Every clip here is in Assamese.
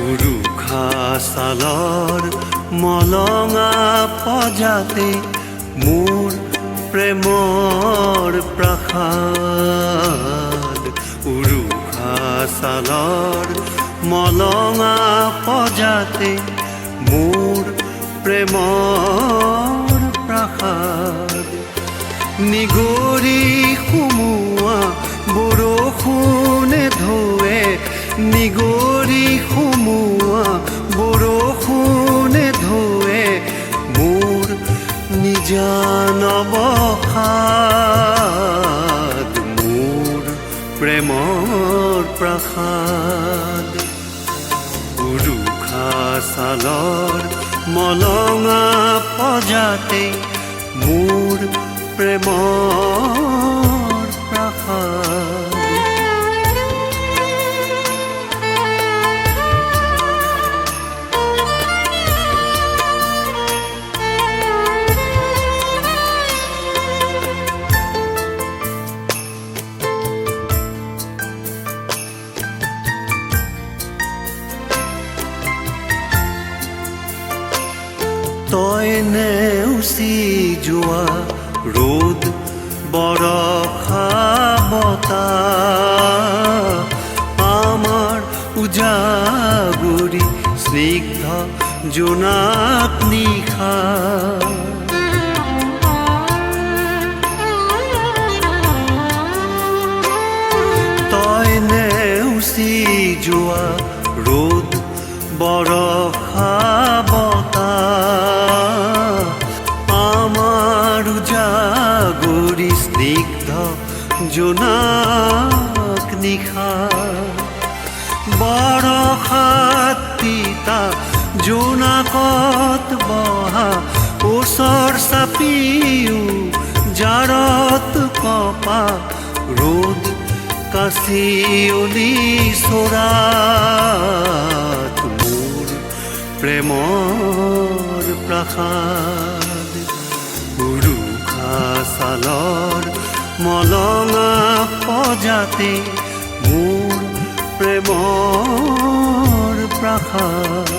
উৰুখা ছালৰ মলঙা পজাতে মোৰ প্ৰেমৰ প্ৰাসাদ। উৰুখা ছালৰ মলঙা পজাতে মোৰ প্ৰেমৰ প্ৰাসাদ। নিগৰি সুমুৱা বৰষুণে ধুৱে, নিগৰি সুমুৱা বৰষুণে ধুৱে মোৰ নিজান অৱসাদ। মোৰ প্ৰেমৰ প্ৰাসাদ। উৰুখা ছালৰ মলঙা পজাতে মোৰ প্ৰেমৰ প্ৰাসাদ। তই নেওচি যোৱা ৰ'দ বৰষা বতাহ, আমাৰ উজাগৰি স্নিগ্ধ জোনাক নিশা। তই নেওচি যোৱা ৰ'দ বৰষা বতাহ, আমাৰ উজাগৰি স্নিগ্ধ জোনাক নিশা। বৰষাত তিতা জোনাকত বহা ওচৰ চাপিও জাৰত কপা ৰ'দ কাচিয়লি চৰাত মোৰ প্ৰেমৰ প্ৰাসাদ। উৰুখা ছালৰ মলঙা পজাতে মোৰ প্ৰেমৰ প্ৰাসাদ।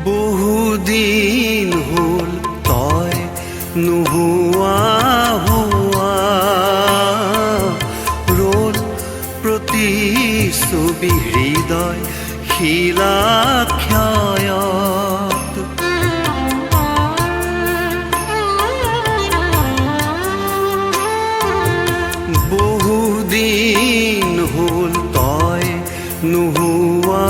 বহুদিন হ'ল তই নোহোৱা হোৱা, ৰ'ল প্ৰতিচ্ছবি হৃদয় শিলাক্ষয়ত। বহুদিন হ'ল তই নোহোৱা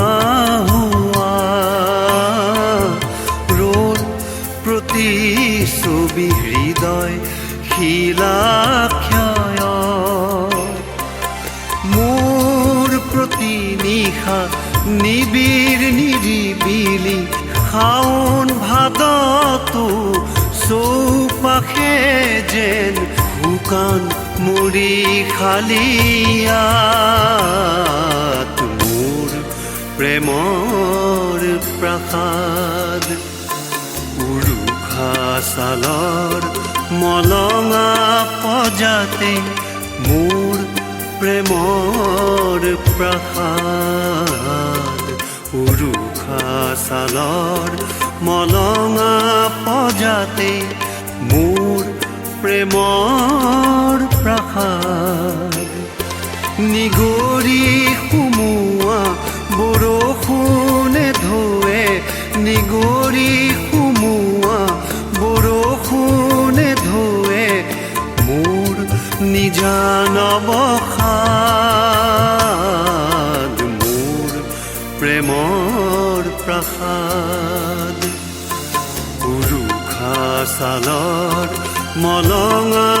প্ৰতিচ্ছবি হৃদয় শিলাক্ষয়ত। মোৰ প্ৰতি নিশা নিবিৰ নিৰিবিলি শাওণ ভাদতো চৌপাশে যেন শুকান মৰিশালিয়াত মোৰ প্ৰেমৰ প্ৰাসাদ। উৰুখা ছালৰ মলঙা পজাতে মোৰ প্ৰেমৰ প্ৰাসাদ। উৰুখা ছালৰ মলঙা পজাতে মোৰ প্ৰেমৰ প্ৰাসাদ। নিগৰি সুমুৱা বৰষুণে ধুৱে, নিগৰি সুমুৱা বৰষুণে ধুৱে মোৰ নিজান অৱসাদ। মোৰ প্ৰেমৰ প্ৰাসাদ। উৰুখা ছালৰ মলঙা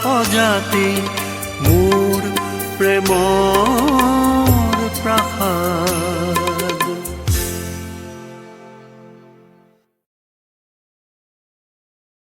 পজাতে মোৰ প্ৰেমৰ